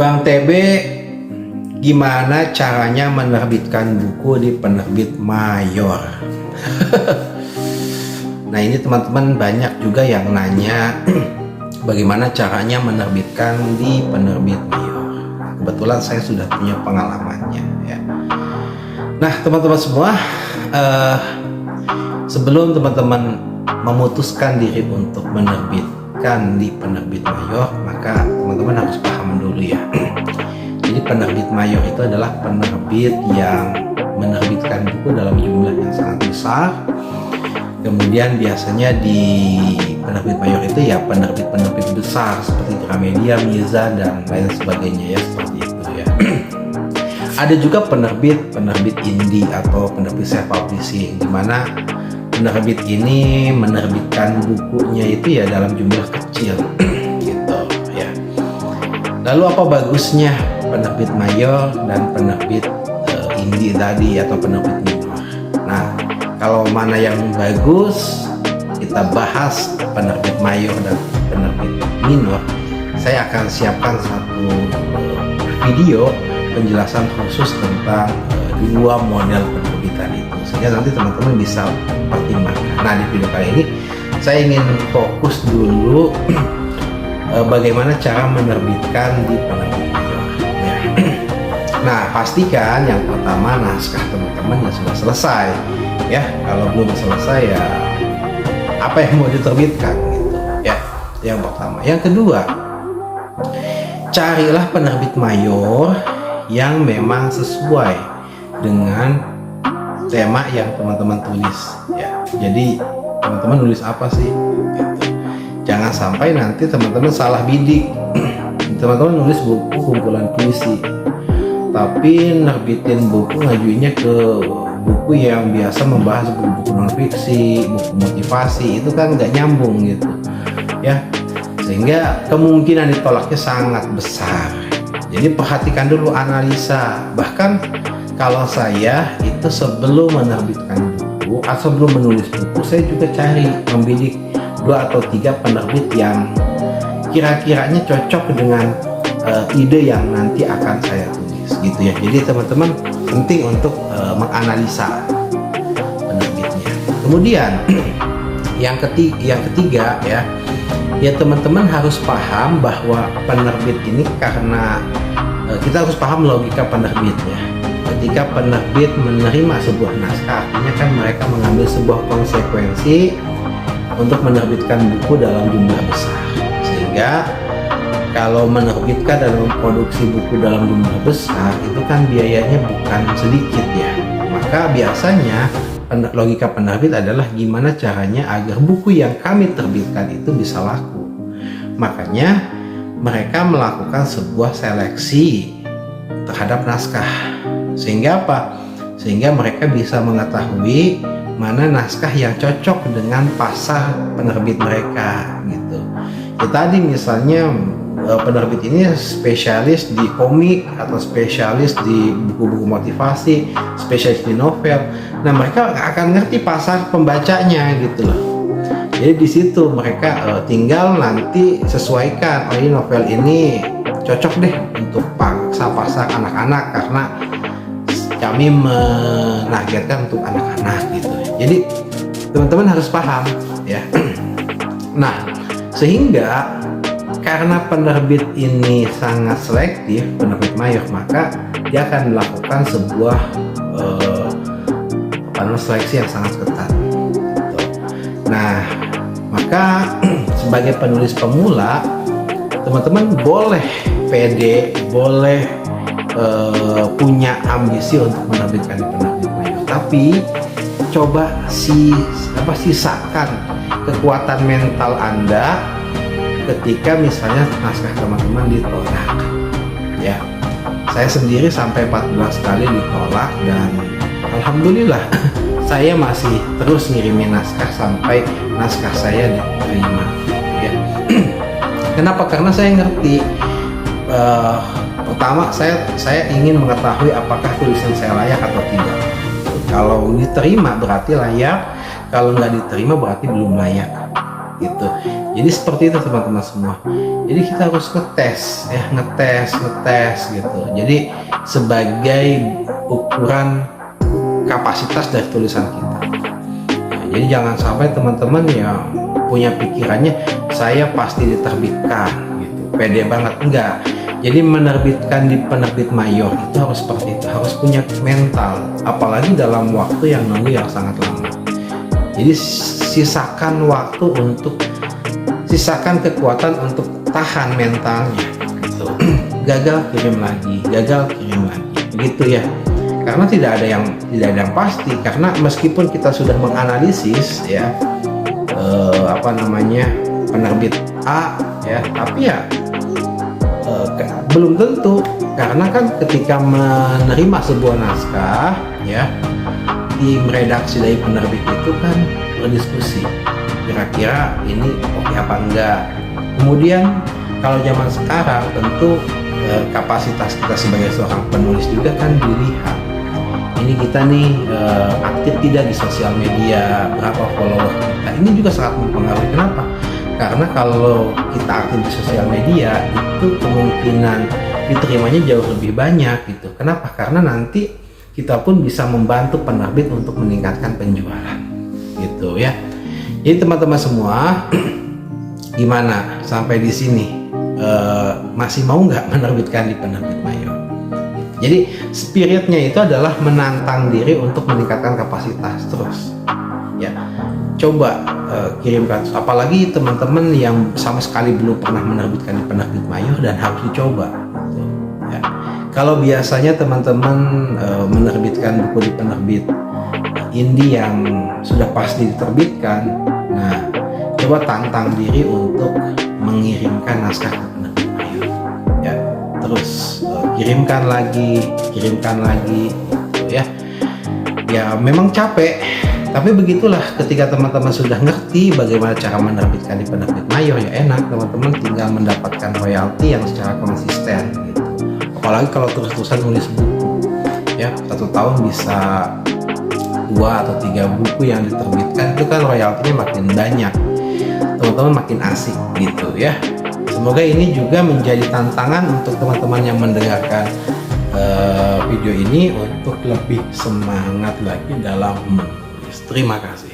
Bang TB, gimana caranya menerbitkan buku di penerbit mayor? Nah, ini teman-teman banyak juga yang nanya bagaimana caranya menerbitkan di penerbit mayor. Kebetulan saya sudah punya pengalamannya ya. Nah, teman-teman semua, sebelum teman-teman memutuskan diri untuk menerbitkan di penerbit mayor, maka teman-teman harus paham dulu ya. Jadi penerbit mayor itu adalah penerbit yang menerbitkan buku dalam jumlah yang sangat besar. Kemudian biasanya di penerbit mayor itu ya penerbit-penerbit besar seperti Gramedia, Miza, dan lain sebagainya ya, seperti itu ya. Ada juga penerbit indie atau penerbit self publishing, di mana penerbit ini menerbitkan bukunya itu ya dalam jumlah kecil gitu ya. Lalu apa bagusnya penerbit mayor dan penerbit indie tadi atau penerbit minor? Nah, kalau mana yang bagus, kita bahas penerbit mayor dan penerbit minor. Saya akan siapkan satu video penjelasan khusus tentang dua model penerbitan itu, sehingga nanti teman-teman bisa pertimbangkan. Nah, di video kali ini saya ingin fokus dulu bagaimana cara menerbitkan di penerbit mayor ya. Nah, pastikan yang pertama naskah teman-teman yang sudah selesai ya. Kalau belum selesai ya apa yang mau diterbitkan gitu ya, yang pertama. Yang kedua, carilah penerbit mayor yang memang sesuai dengan tema yang teman-teman tulis ya. Jadi teman-teman nulis apa sih gitu. Jangan sampai nanti teman-teman salah bidik. Teman-teman nulis buku kumpulan puisi, tapi nerbitin buku ngajuinnya ke buku yang biasa membahas buku non-fiksi, buku motivasi, itu kan nggak nyambung gitu ya, sehingga kemungkinan ditolaknya sangat besar. Jadi perhatikan dulu, analisa. Bahkan kalau saya itu sebelum menerbitkan buku atau sebelum menulis buku, saya juga cari membidik 2 atau 3 penerbit yang kira-kiranya cocok dengan ide yang nanti akan saya tulis gitu ya. Jadi teman-teman penting untuk menganalisa penerbitnya. Kemudian yang ketiga ya teman-teman harus paham bahwa penerbit ini, karena kita harus paham logika penerbitnya. Ketika penerbit menerima sebuah naskah, artinya kan mereka mengambil sebuah konsekuensi untuk menerbitkan buku dalam jumlah besar, sehingga kalau menerbitkan dan memproduksi buku dalam jumlah besar itu kan biayanya bukan sedikit ya. Maka biasanya logika penerbit adalah gimana caranya agar buku yang kami terbitkan itu bisa laku. Makanya mereka melakukan sebuah seleksi terhadap naskah. Sehingga apa? Sehingga mereka bisa mengetahui mana naskah yang cocok dengan pasar penerbit mereka gitu. Ya, tadi misalnya penerbit ini spesialis di komik atau spesialis di buku-buku motivasi, spesialis di novel. Nah, mereka akan ngerti pasar pembacanya gitu loh. Jadi di situ mereka tinggal nanti sesuaikan, oh ini novel ini cocok deh untuk pasar anak-anak karena kami menargetkan untuk anak-anak gitu. Jadi teman-teman harus paham ya. Nah, sehingga karena penerbit ini sangat selektif, penerbit mayor, maka dia akan melakukan sebuah seleksi yang sangat ketat. Nah, maka sebagai penulis pemula, teman-teman boleh pede, boleh punya ambisi untuk menerbitkan di penerbit mayor, tapi coba sisakan kekuatan mental Anda ketika misalnya naskah teman-teman ditolak ya. Saya sendiri sampai 14 kali ditolak dan alhamdulillah saya masih terus ngirimin naskah sampai naskah saya diterima ya. Kenapa? Karena saya ngerti, pertama saya ingin mengetahui apakah tulisan saya layak atau tidak. Kalau diterima berarti layak, kalau nggak diterima berarti belum layak gitu. Jadi seperti itu teman-teman semua. Jadi kita harus ngetes gitu. Jadi sebagai ukuran kapasitas dari tulisan kita. Jadi jangan sampai teman-teman yang punya pikirannya saya pasti diterbitkan gitu, pede banget, enggak. Jadi menerbitkan di penerbit mayor itu harus seperti itu, harus punya mental, apalagi dalam waktu yang nunggu yang sangat lama. Jadi sisakan kekuatan untuk tahan mentalnya gitu. Gagal kirim lagi, begitu ya. Karena tidak ada yang pasti, karena meskipun kita sudah menganalisis ya penerbit A ya, tapi ya belum tentu, karena kan ketika menerima sebuah naskah ya, tim redaksi dari penerbit itu kan berdiskusi kira-kira ini oke apa enggak. Kemudian kalau zaman sekarang tentu kapasitas kita sebagai seorang penulis juga kan dilihat. Ini kita nih aktif tidak di sosial media, berapa follower kita, ini juga sangat mempengaruhi. Kenapa? Karena kalau kita aktif di sosial media itu kemungkinan diterimanya jauh lebih banyak gitu. Kenapa? Karena nanti kita pun bisa membantu penerbit untuk meningkatkan penjualan gitu ya. Jadi teman-teman semua, gimana sampai di sini masih mau nggak menerbitkan di penerbit mayor? Jadi spiritnya itu adalah menantang diri untuk meningkatkan kapasitas terus ya. Coba kirimkan, apalagi teman-teman yang sama sekali belum pernah menerbitkan di penerbit mayor dan harus dicoba gitu, ya. Kalau biasanya teman-teman menerbitkan buku di penerbit indie yang sudah pasti diterbitkan, nah coba tantang diri untuk mengirimkan naskah ke penerbit mayor ya. Terus kirimkan lagi gitu ya. Ya memang capek, tapi begitulah, ketika teman-teman sudah ngerti bagaimana cara menerbitkan di penerbit mayor ya enak, teman-teman tinggal mendapatkan royalti yang secara konsisten gitu. Apalagi kalau terus-terusan nulis buku ya, 1 tahun bisa 2 atau 3 buku yang diterbitkan, itu kan royaltinya makin banyak, teman-teman makin asik gitu ya. Semoga ini juga menjadi tantangan untuk teman-teman yang mendengarkan video ini untuk lebih semangat lagi dalam menulis. Terima kasih.